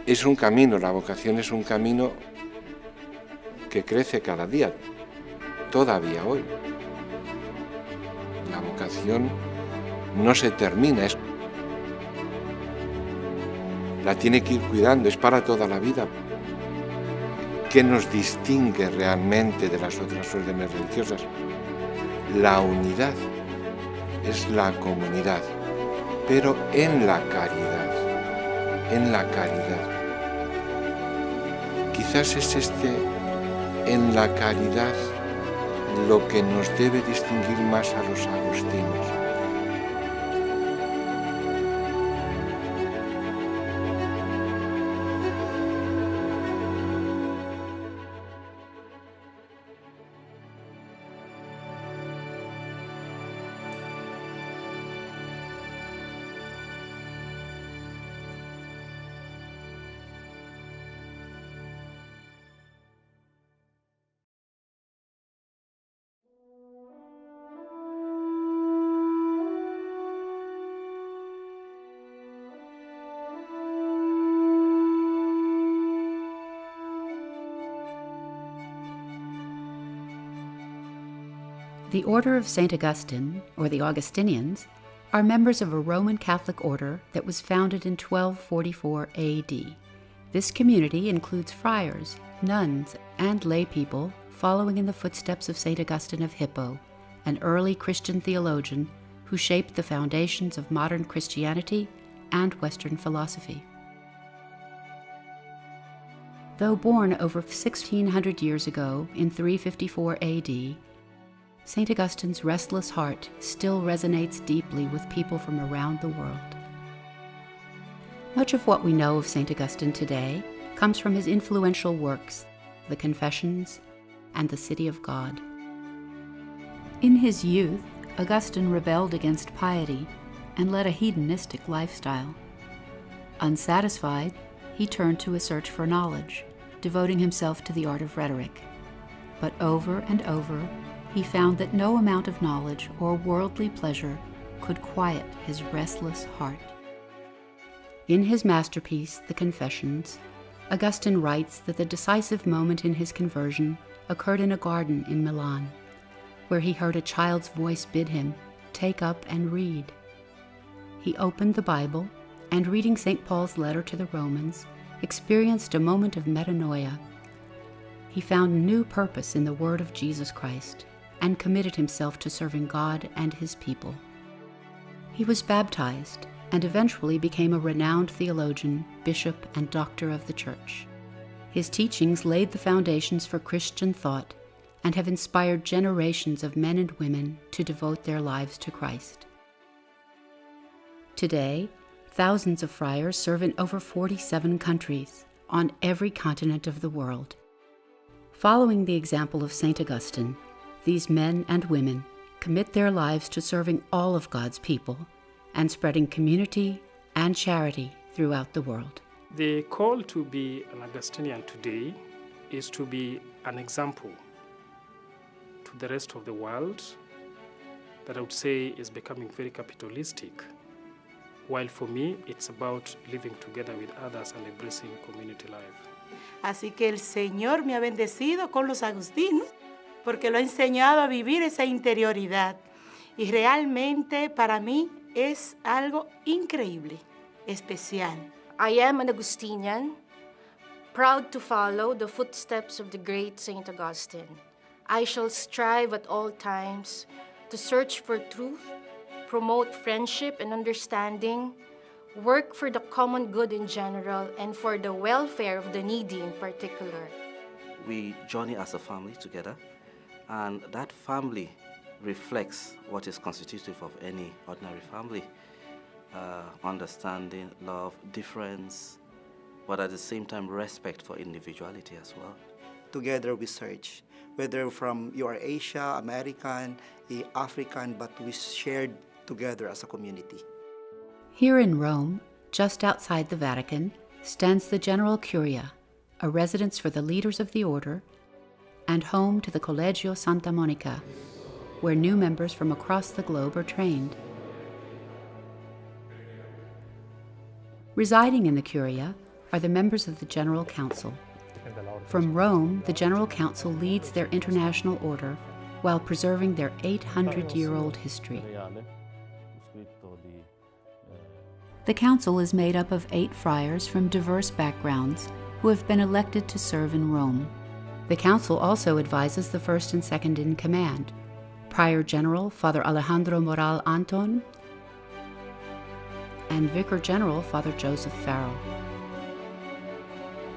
Es un camino, la vocación es un camino que crece cada día, todavía hoy. La vocación no se termina, la tiene que ir cuidando, es para toda la vida. ¿Qué nos distingue realmente de las otras órdenes religiosas? La unidad, es la comunidad, pero en la caridad, en la caridad. Quizás es en la caridad lo que nos debe distinguir más a los agustinos. The Order of St. Augustine, or the Augustinians, are members of a Roman Catholic order that was founded in 1244 AD. This community includes friars, nuns, and lay people following in the footsteps of St. Augustine of Hippo, an early Christian theologian who shaped the foundations of modern Christianity and Western philosophy. Though born over 1,600 years ago in 354 AD, St. Augustine's restless heart still resonates deeply with people from around the world. Much of what we know of St. Augustine today comes from his influential works, the Confessions and the City of God. In his youth, Augustine rebelled against piety and led a hedonistic lifestyle. Unsatisfied, he turned to a search for knowledge, devoting himself to the art of rhetoric. But over and over, he found that no amount of knowledge or worldly pleasure could quiet his restless heart. In his masterpiece, The Confessions, Augustine writes that the decisive moment in his conversion occurred in a garden in Milan, where he heard a child's voice bid him, "Take up and read." He opened the Bible, and reading St. Paul's letter to the Romans, experienced a moment of metanoia. He found new purpose in the word of Jesus Christ, and committed himself to serving God and his people. He was baptized and eventually became a renowned theologian, bishop, and doctor of the Church. His teachings laid the foundations for Christian thought and have inspired generations of men and women to devote their lives to Christ. Today, thousands of friars serve in over 47 countries on every continent of the world. Following the example of St. Augustine, these men and women commit their lives to serving all of God's people and spreading community and charity throughout the world. The call to be an Augustinian today is to be an example to the rest of the world that I would say is becoming very capitalistic, while for me it's about living together with others and embracing community life. Así que el Señor me ha bendecido con los agustinos porque lo ha enseñado a vivir esa interioridad. Y realmente para mí es algo increíble, especial. I am an Augustinian, proud to follow the footsteps of the great St. Augustine. I shall strive at all times to search for truth, promote friendship and understanding, work for the common good in general, and for the welfare of the needy in particular. We journey as a family together, and that family reflects what is constitutive of any ordinary family. Understanding, love, difference, but at the same time respect for individuality as well. Together we search, whether from you are Asia, American, African, but we shared together as a community. Here in Rome, just outside the Vatican, stands the General Curia, a residence for the leaders of the order, and home to the Collegio Santa Monica, where new members from across the globe are trained. Residing in the Curia are the members of the General Council. From Rome, the General Council leads their international order while preserving their 800-year-old history. The council is made up of 8 friars from diverse backgrounds who have been elected to serve in Rome. The council also advises the first and second in command, Prior General Father Alejandro Moral Anton and Vicar General Father Joseph Farrell.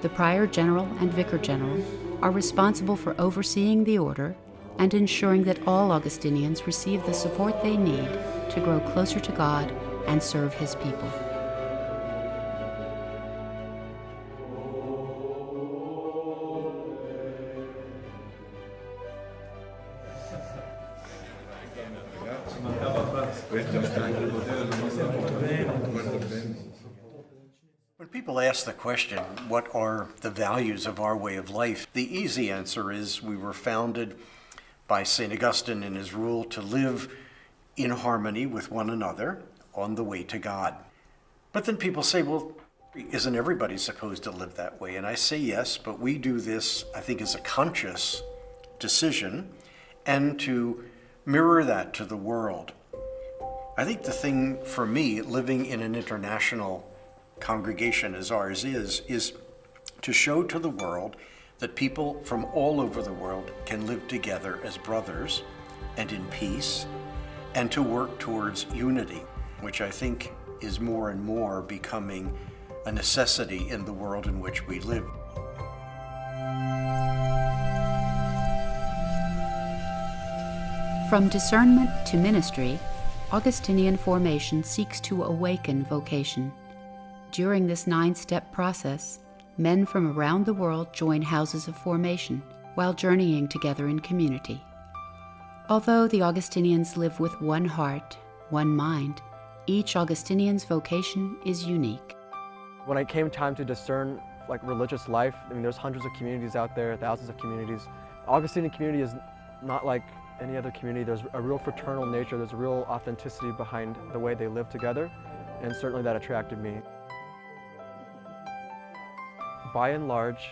The Prior General and Vicar General are responsible for overseeing the order and ensuring that all Augustinians receive the support they need to grow closer to God and serve His people. When people ask the question, what are the values of our way of life? The easy answer is we were founded by St. Augustine in his rule to live in harmony with one another on the way to God. But then people say, well, isn't everybody supposed to live that way? And I say yes, but we do this, I think, as a conscious decision and to mirror that to the world. I think the thing for me, living in an international congregation as ours is to show to the world that people from all over the world can live together as brothers and in peace, and to work towards unity, which I think is more and more becoming a necessity in the world in which we live. From discernment to ministry, Augustinian formation seeks to awaken vocation. During this 9-step process, men from around the world join houses of formation while journeying together in community. Although the Augustinians live with one heart, one mind, each Augustinian's vocation is unique. When it came time to discern religious life, there's hundreds of communities out there, thousands of communities. Augustinian community is not like any other community. There's a real fraternal nature, there's a real authenticity behind the way they live together, and certainly that attracted me. By and large,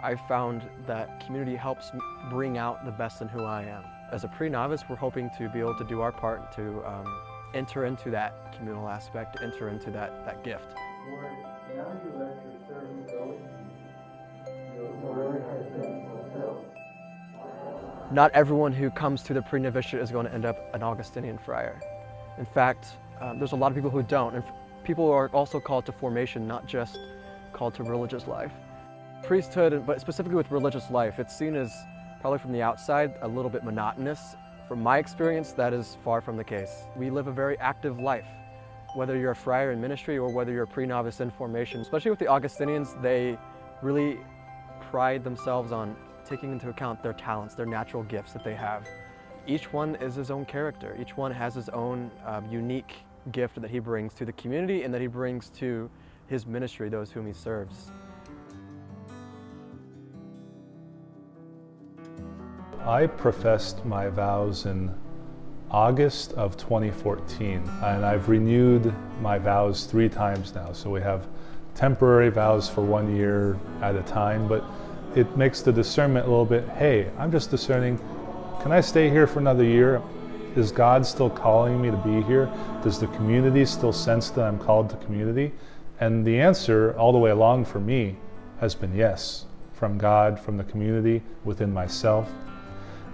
I found that community helps bring out the best in who I am. As a pre-novice, we're hoping to be able to do our part to enter into that communal aspect, enter into that gift. Lord, now you let your servant go. Not everyone who comes to the pre-novitiate is going to end up an Augustinian friar. In fact, there's a lot of people who don't. And people are also called to formation, not just called to religious life. Priesthood, but specifically with religious life, it's seen as probably from the outside a little bit monotonous. From my experience, that is far from the case. We live a very active life. Whether you're a friar in ministry or whether you're a pre-novice in formation, especially with the Augustinians, they really pride themselves on taking into account their talents, their natural gifts that they have. Each one is his own character. Each one has his own unique gift that he brings to the community and that he brings to his ministry, those whom he serves. I professed my vows in August of 2014, and I've renewed my vows 3 times now. So we have temporary vows for 1 year at a time, but it makes the discernment a little bit, hey, I'm just discerning, can I stay here for another year? Is God still calling me to be here? Does the community still sense that I'm called to community? And the answer all the way along for me has been yes, from God, from the community, within myself.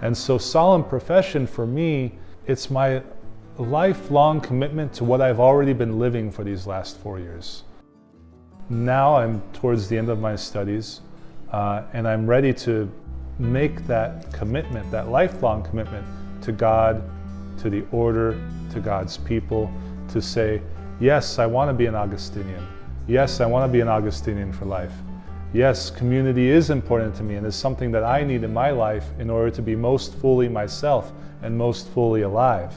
And so solemn profession for me, it's my lifelong commitment to what I've already been living for these last 4 years. Now I'm towards the end of my studies, and I'm ready to make that commitment, that lifelong commitment to God, to the order, to God's people, to say, yes, I want to be an Augustinian. Yes, I want to be an Augustinian for life. Yes, community is important to me and is something that I need in my life in order to be most fully myself and most fully alive.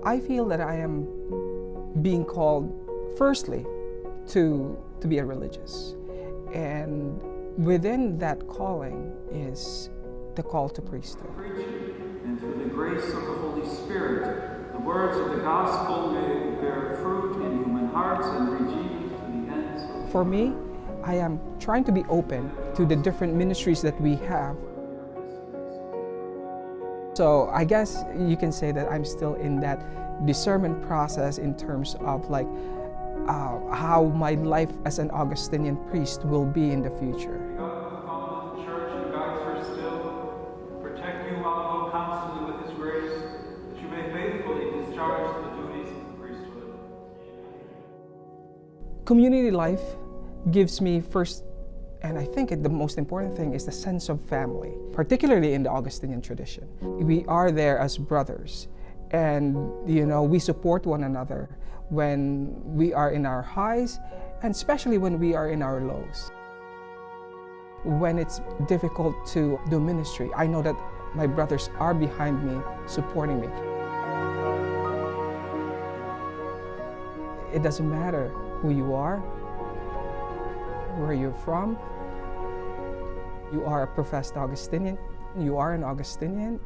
I feel that I am being called firstly, to be a religious. And within that calling is the call to priesthood. And through the grace of the Holy Spirit, the words of the gospel may bear fruit in human hearts and reach even to the ends of the earth. For me, I am trying to be open to the different ministries that we have. So I guess you can say that I'm still in that discernment process in terms of like how my life as an Augustinian priest will be in the future. God who founded the church and guides her still, protect you while you go constantly with his grace, that you may faithfully discharge the duties of the priesthood. Community life gives me first, and I think the most important thing is the sense of family, particularly in the Augustinian tradition. We are there as brothers, and we support one another when we are in our highs, and especially when we are in our lows. When it's difficult to do ministry, I know that my brothers are behind me, supporting me. It doesn't matter who you are, where you're from. You are a professed Augustinian, you are an Augustinian,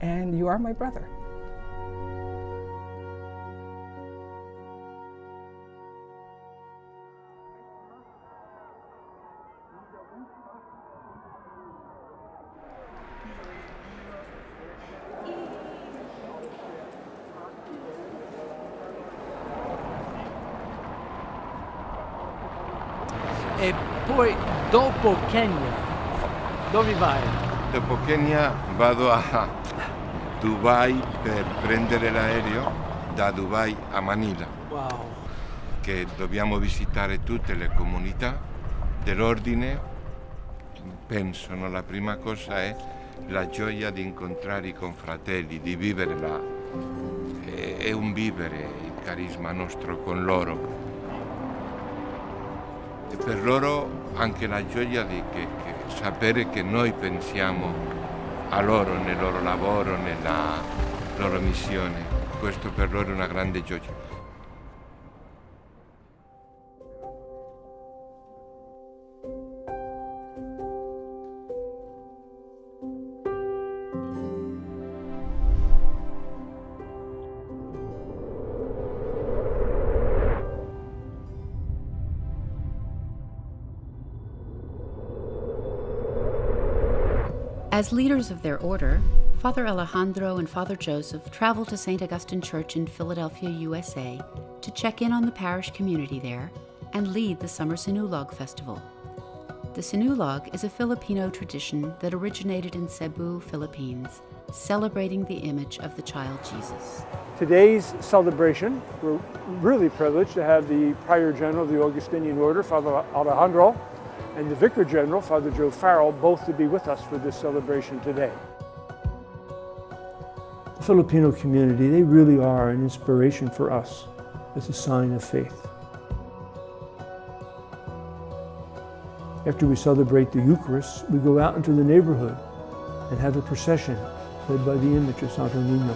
and you are my brother. E poi dopo Kenya, dove vai? Dopo Kenya vado a Dubai per prendere l'aereo da Dubai a Manila. Wow. Che dobbiamo visitare tutte le comunità dell'ordine. Penso, la prima cosa è la gioia di incontrare i confratelli, di vivere è un vivere il carisma nostro con loro. E per loro anche la gioia di sapere che noi pensiamo a loro, nel loro lavoro, nella loro missione. Questo per loro è una grande gioia. As leaders of their order, Father Alejandro and Father Joseph traveled to St. Augustine Church in Philadelphia, USA, to check in on the parish community there and lead the Summer Sinulog Festival. The Sinulog is a Filipino tradition that originated in Cebu, Philippines, celebrating the image of the child Jesus. Today's celebration, we're really privileged to have the Prior General of the Augustinian Order, Father Alejandro, and the Vicar General, Father Joe Farrell, both to be with us for this celebration today. The Filipino community, they really are an inspiration for us as a sign of faith. After we celebrate the Eucharist, we go out into the neighborhood and have a procession led by the image of Santo Niño.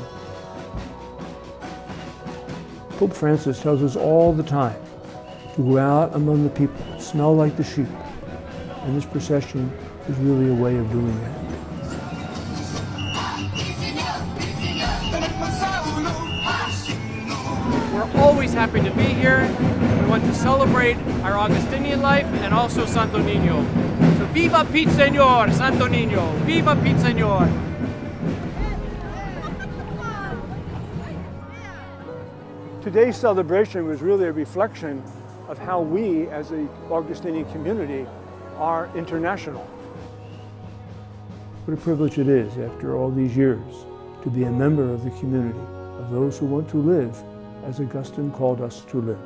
Pope Francis tells us all the time to go out among the people, smell like the sheep. And this procession is really a way of doing that. We're always happy to be here. We want to celebrate our Augustinian life and also Santo Niño. So viva Pete Señor, Santo Niño! Viva Pete Señor! Today's celebration was really a reflection of how we, as the Augustinian community, are international. What a privilege it is, after all these years, to be a member of the community, of those who want to live as Augustine called us to live.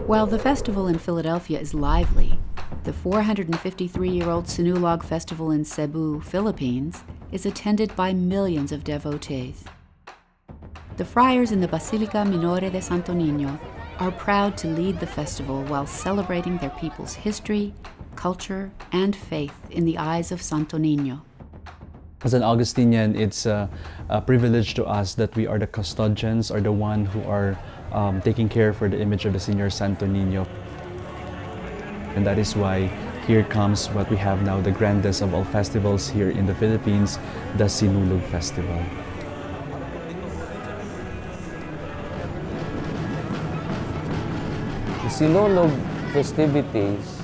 While the festival in Philadelphia is lively, the 453-year-old Sinulog Festival in Cebu, Philippines, is attended by millions of devotees. The friars in the Basilica Minore de Santo Niño are proud to lead the festival while celebrating their people's history, culture, and faith in the eyes of Santo Niño. As an Augustinian, it's a privilege to us that we are the custodians or the one who are taking care for the image of the Senior Santo Niño. And that is why here comes what we have now, the grandest of all festivals here in the Philippines, the Sinulog Festival. The Sinulog festivities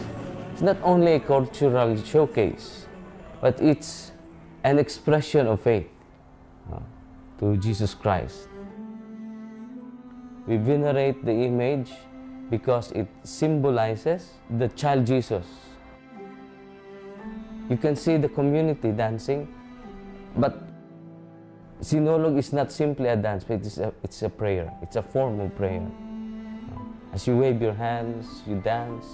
is not only a cultural showcase, but it's an expression of faith to Jesus Christ. We venerate the image because it symbolizes the child Jesus. You can see the community dancing, but Sinulog is not simply a dance, but it's a prayer. It's a form of prayer. As you wave your hands, you dance.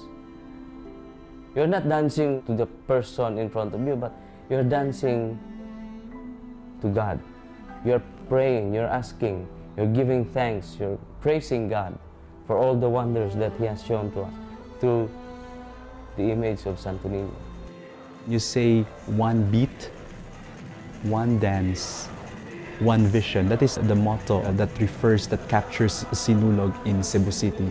You're not dancing to the person in front of you, but you're dancing to God. You're praying, you're asking, you're giving thanks, you're praising God for all the wonders that He has shown to us through the image of Santo Niño. You say one beat, one dance, one vision. That is the motto that captures Sinulog in Cebu City.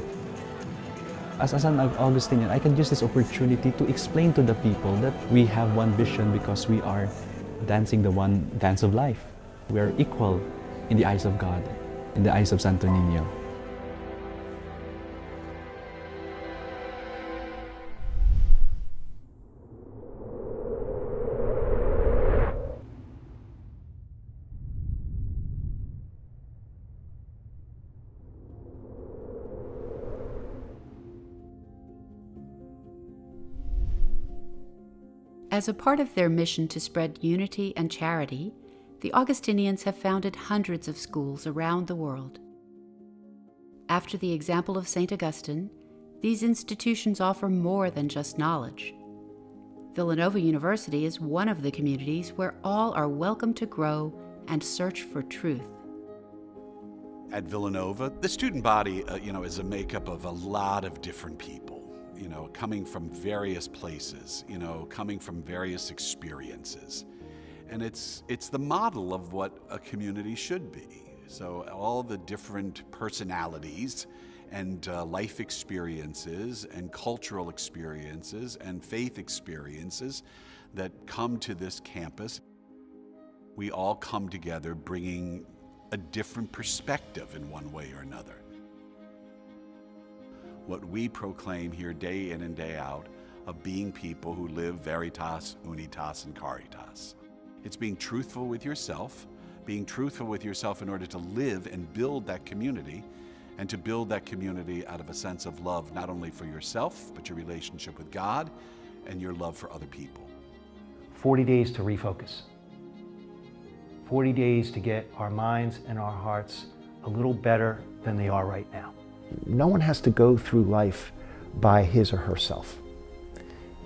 As an Augustinian, I can use this opportunity to explain to the people that we have one vision because we are dancing the one dance of life. We are equal in the eyes of God, in the eyes of Santo Niño. As a part of their mission to spread unity and charity, the Augustinians have founded hundreds of schools around the world. After the example of St. Augustine, these institutions offer more than just knowledge. Villanova University is one of the communities where all are welcome to grow and search for truth. At Villanova, the student body, is a makeup of a lot of different people. Coming from various places, coming from various experiences. And it's the model of what a community should be. So all the different personalities and life experiences and cultural experiences and faith experiences that come to this campus, we all come together bringing a different perspective in one way or another. What we proclaim here day in and day out of being people who live veritas, unitas, and caritas. It's being truthful with yourself in order to live and build that community, and to build that community out of a sense of love, not only for yourself, but your relationship with God and your love for other people. 40 days to refocus. 40 days to get our minds and our hearts a little better than they are right now. No one has to go through life by his or herself.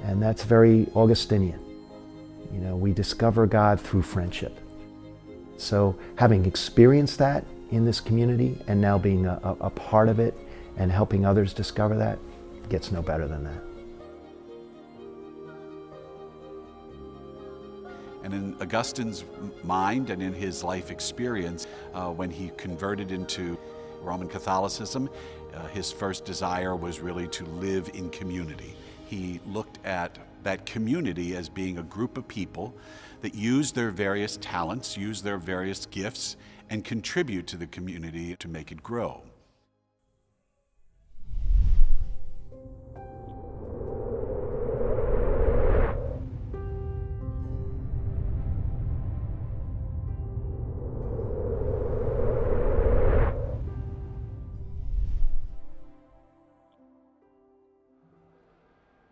And that's very Augustinian. We discover God through friendship. So having experienced that in this community and now being a part of it and helping others discover that, gets no better than that. And in Augustine's mind and in his life experience, when he converted into Roman Catholicism, his first desire was really to live in community. He looked at that community as being a group of people that use their various talents, use their various gifts, and contribute to the community to make it grow.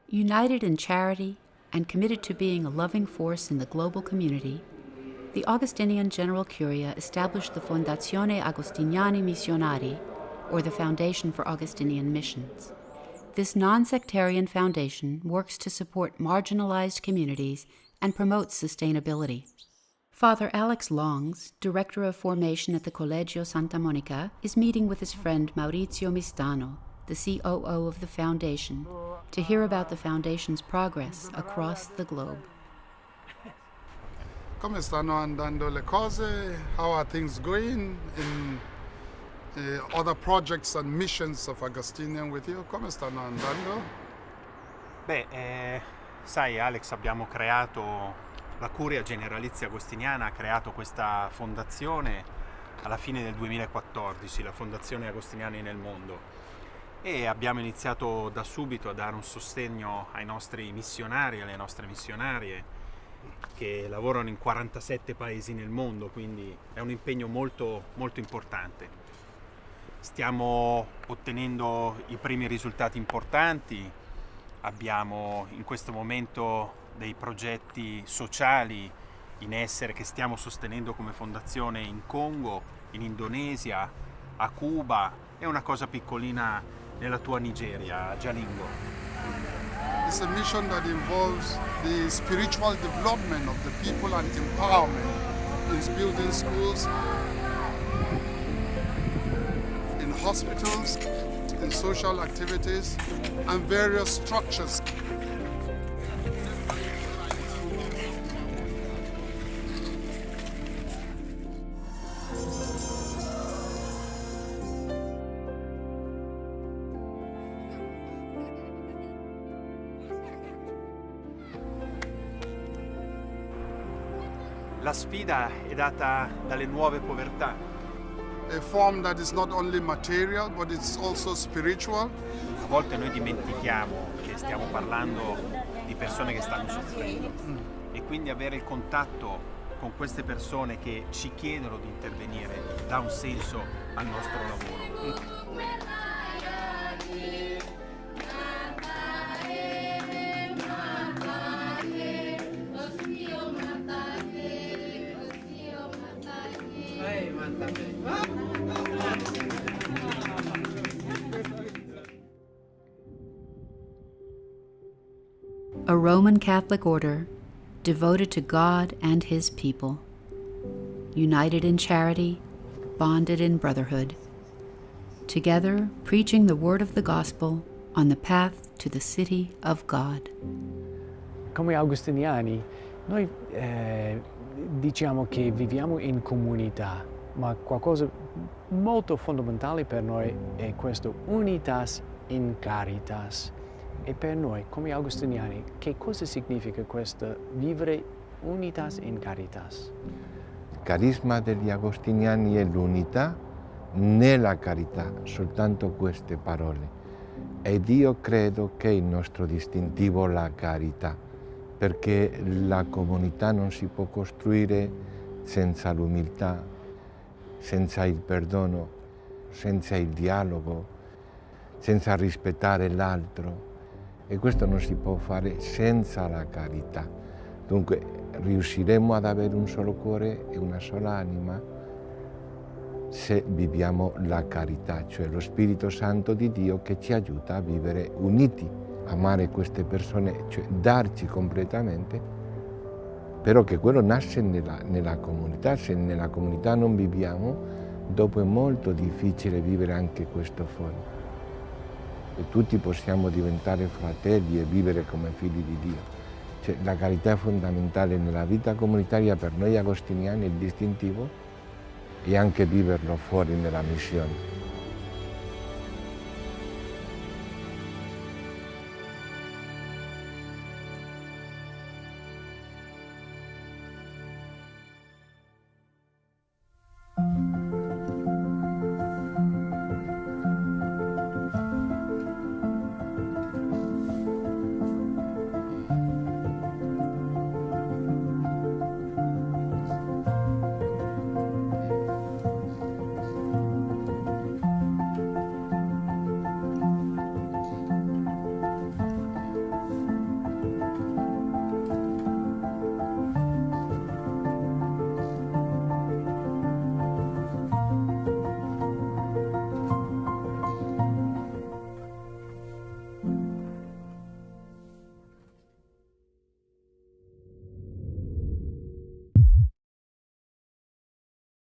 United in charity and committed to being a loving force in the global community, the Augustinian General Curia established the Fondazione Agostiniani Missionari, or the Foundation for Augustinian Missions. This non-sectarian foundation works to support marginalized communities and promotes sustainability. Father Alex Longs, Director of Formation at the Collegio Santa Monica, is meeting with his friend Maurizio Mistano, the COO of the Foundation, to hear about the Foundation's progress across the globe. Come stanno andando le cose? How are things going in other projects and missions of Augustinian with you? Come stanno andando? Beh, sai Alex, abbiamo creato, la Curia Generalizia Agostiniana ha creato questa fondazione alla fine del 2014, la Fondazione Agostiniani nel Mondo, e abbiamo iniziato da subito a dare un sostegno ai nostri missionari e alle nostre missionarie che lavorano in 47 paesi nel mondo, quindi è un impegno molto, molto importante. Stiamo ottenendo i primi risultati importanti, abbiamo in questo momento dei progetti sociali in essere che stiamo sostenendo come fondazione in Congo, in Indonesia, a Cuba e una cosa piccolina nella tua Nigeria, a Jalingo. It's a mission that involves the spiritual development of the people and empowerment in building schools, in hospitals, in social activities, and various structures. La sfida è data dalle nuove povertà. A form that is not only material, but it's also spiritual. A volte noi dimentichiamo che stiamo parlando di persone che stanno soffrendo e quindi avere il contatto con queste persone che ci chiedono di intervenire dà un senso al nostro lavoro. A Roman Catholic order devoted to God and His people, united in charity, bonded in brotherhood, together preaching the word of the gospel on the path to the city of God. Come augustiniani, noi diciamo che viviamo in comunità, ma qualcosa molto fondamentale per noi è questo unitas in caritas. E per noi, come augustiniani, che cosa significa questo vivere unitas in caritas? Il carisma degli agostiniani è l'unità nella carità, soltanto queste parole. Ed io credo che il nostro distintivo è la carità, perché la comunità non si può costruire senza l'umiltà, senza il perdono, senza il dialogo, senza rispettare l'altro. E questo non si può fare senza la carità. Dunque riusciremo ad avere un solo cuore e una sola anima se viviamo la carità, cioè lo Spirito Santo di Dio che ci aiuta a vivere uniti, amare queste persone, cioè darci completamente, però che quello nasce nella comunità. Se nella comunità non viviamo, dopo è molto difficile vivere anche questo fuori. E tutti possiamo diventare fratelli e vivere come figli di Dio. Cioè, la carità è fondamentale nella vita comunitaria per noi agostiniani, il distintivo, e anche viverlo fuori nella missione.